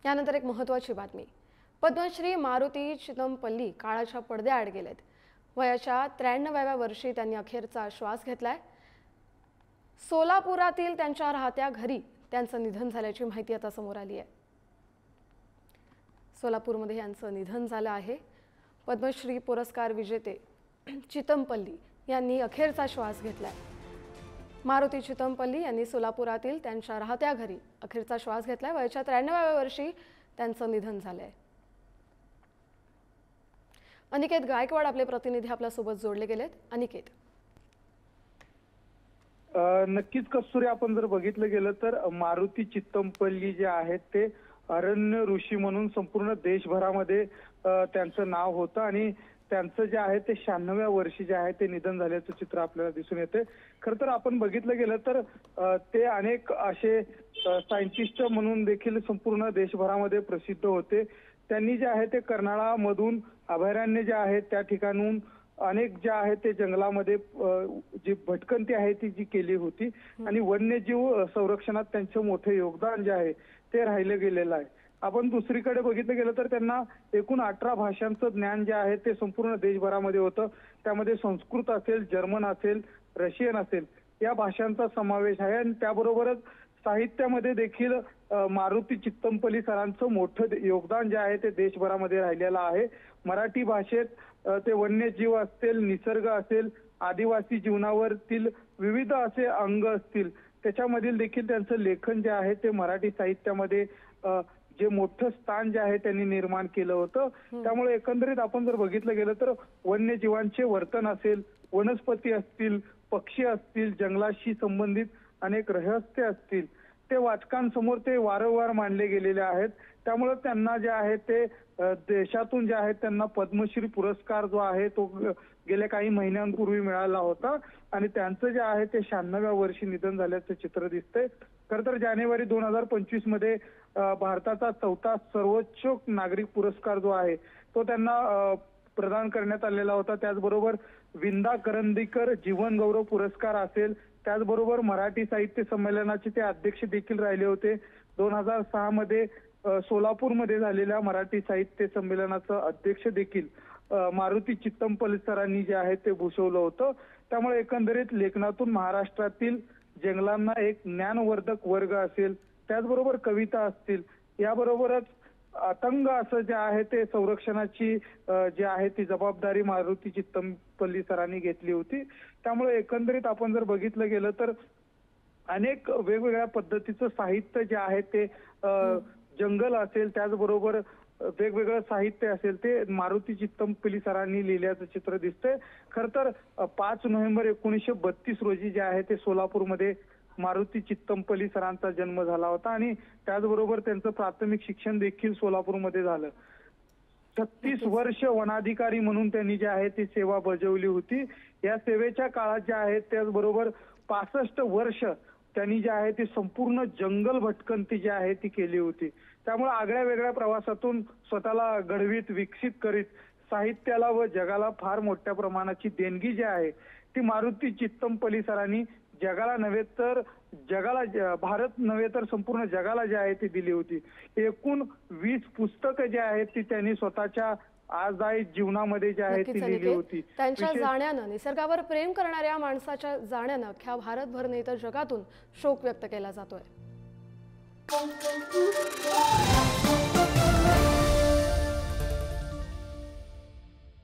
यानंतर एक महत्त्वाची बातमी। पद्मश्री मारुती चितमपल्ली काळाच्या पडद्याआड गेलेत। वयाच्या 93व्या वर्षी त्यांनी अखेरचा श्वास घेतलाय। सोलापुरातील त्यांच्या राहत्या घरी त्यांचं निधन झाल्याची माहिती आता समोर आली आहे। सोलापूरमध्ये यांचं निधन झालं आहे। पद्मश्री पुरस्कार विजेते चितमपल्ली यांनी अखेरचा श्वास घेतलाय। मारुती चितमपल्ली यांनी सोलापुरातील त्यांच्या राहत्या घरी अखेरचा श्वास घेतलाय। वयाच्या 93व्या वर्षी त्यांचं निधन झालंय। अनिकेत गायकवाड आपले प्रतिनिधी आपल्या सोबत जोडले गेलेत। अनिकेत, नक्कीच कस्तुरी, आपण जर बघितलं गेलं तर मारुती चितमपल्ली जे आहेत ते अरण्य ऋषी म्हणून संपूर्ण देशभरामध्ये त्यांचं नाव होतं आणि त्यांचं जे आहे ते 96व्या वर्षी जे आहे ते निधन झाल्याचं चित्र आपल्याला दिसून येते। खरं तर आपण बघितलं गेलं तर ते अनेक असे सायंटिस्ट म्हणून देखील संपूर्ण देशभरामध्ये प्रसिद्ध होते। त्यांनी जे आहे ते कर्नाळामधून अभयारण्य जे आहे त्या ठिकाणून अनेक जे आहे ते जंगलामध्ये जी भटकंती आहे ती जी केली होती आणि वन्यजीव संरक्षणात त्यांचं मोठं योगदान जे आहे ते राहिलं गेलेलं आहे। आपण दुसरीकडे बघितलं गेलं तर त्यांना एकूण 18 भाषांचं ज्ञान जे आहे ते संपूर्ण देशभरामध्ये होतं। त्यामध्ये संस्कृत असेल, जर्मन असेल, रशियन असेल या भाषांचा समावेश आहे आणि त्याबरोबरच साहित्यामध्ये देखील मारुती चितमपल्ली सरांचं मोठं योगदान जे आहे ते देशभरामध्ये राहिलेलं आहे। मराठी भाषेत ते वन्यजीव असतील, निसर्ग असेल, आदिवासी जीवनावरील विविध असे अंग असतील त्याच्यामधील देखील त्यांचं लेखन जे आहे ते मराठी साहित्यामध्ये जे मोठं स्थान जे आहे त्यांनी निर्माण केलं होतं। त्यामुळे एकंदरीत आपण जर बघितलं गेलं तर वन्यजीवांचे वर्तन असेल, वनस्पती असतील, पक्षी असतील, जंगलाशी संबंधित अनेक रहस्य असतील ते वाचकांसमोर ते वारंवार मांडले गेलेले आहेत। त्यामुळे त्यांना जे आहे ते देशातून जे आहे त्यांना पद्मश्री पुरस्कार जो आहे तो गेल्या काही महिन्यांपूर्वी मिळाला होता आणि त्यांचं जे आहे ते 96व्या वर्षी निधन झाल्याचं चित्र दिसतंय। खरं तर जानेवारी 2025 मध्ये भारताचा 4था सर्वोच्च नागरिक पुरस्कार जो आहे तो त्यांना प्रदान करण्यात आलेला होता। त्याचबरोबर विंदा करंदीकर जीवन गौरव पुरस्कार असेल, त्याचबरोबर मराठी साहित्य संमेलनाचे ते अध्यक्ष देखील राहिले होते। 2006 मध्ये सोलापूरमध्ये झालेल्या मराठी साहित्य संमेलनाचं अध्यक्ष देखील मारुती चितमपल्ली सरांनी जे आहे ते भूषवलं होतं। त्यामुळे एकंदरीत लेखनातून महाराष्ट्रातील जंगलांना एक ज्ञानवर्धक वर्ग असेल, त्याचबरोबर कविता असतील, याबरोबरच अतंग असं जे आहे ते संरक्षणाची जी आहे ती जबाबदारी मारुती चितमपल्ली सरांनी घेतली होती। त्यामुळे एकंदरीत आपण जर बघितलं गेलं तर अनेक वेगवेगळ्या पद्धतीचं साहित्य जे आहे ते जंगल असेल, त्याचबरोबर वेगवेगळं साहित्य असेल ते मारुती चितमपल्ली सरांनी लिहिल्याचं चित्र दिसतंय। खरं तर 5 नोव्हेंबर 1932 रोजी जे आहे ते सोलापूरमध्ये मारुती चितमपल्ली सरांचा जन्म झाला होता आणि त्याचबरोबर त्यांचं प्राथमिक शिक्षण देखील सोलापूरमध्ये झालं। 36 वर्ष वनाधिकारी म्हणून त्यांनी जे आहे ती सेवा बजावली होती। या सेवेच्या काळात जे आहे त्याचबरोबर 65 वर्ष त्यांनी जे आहे ती संपूर्ण जंगल भटकंती जी आहे ती केली होती। त्यामुळे आगळ्या वेगळ्या प्रवासातून स्वतःला घडवीत विकसित करीत साहित्याला व जगाला फार मोठ्या प्रमाणाची देणगी जी आहे ती मारुती चितमपल्ली सरांनी जगाला नव्हे तर भारत नव्हे तर संपूर्ण जगाला जी आहे ती दिली होती। एकूण 20 पुस्तकं जी आहेत ती त्यांनी स्वतःच्या आजही जीवनामध्ये जी आहे ती लिहिली होती। त्यांच्या जाण्यानं, निसर्गावर प्रेम करणाऱ्या माणसाच्या जाण्यानं अख्ख्या भारतभर नाही तर जगातून शोक व्यक्त केला जातोय।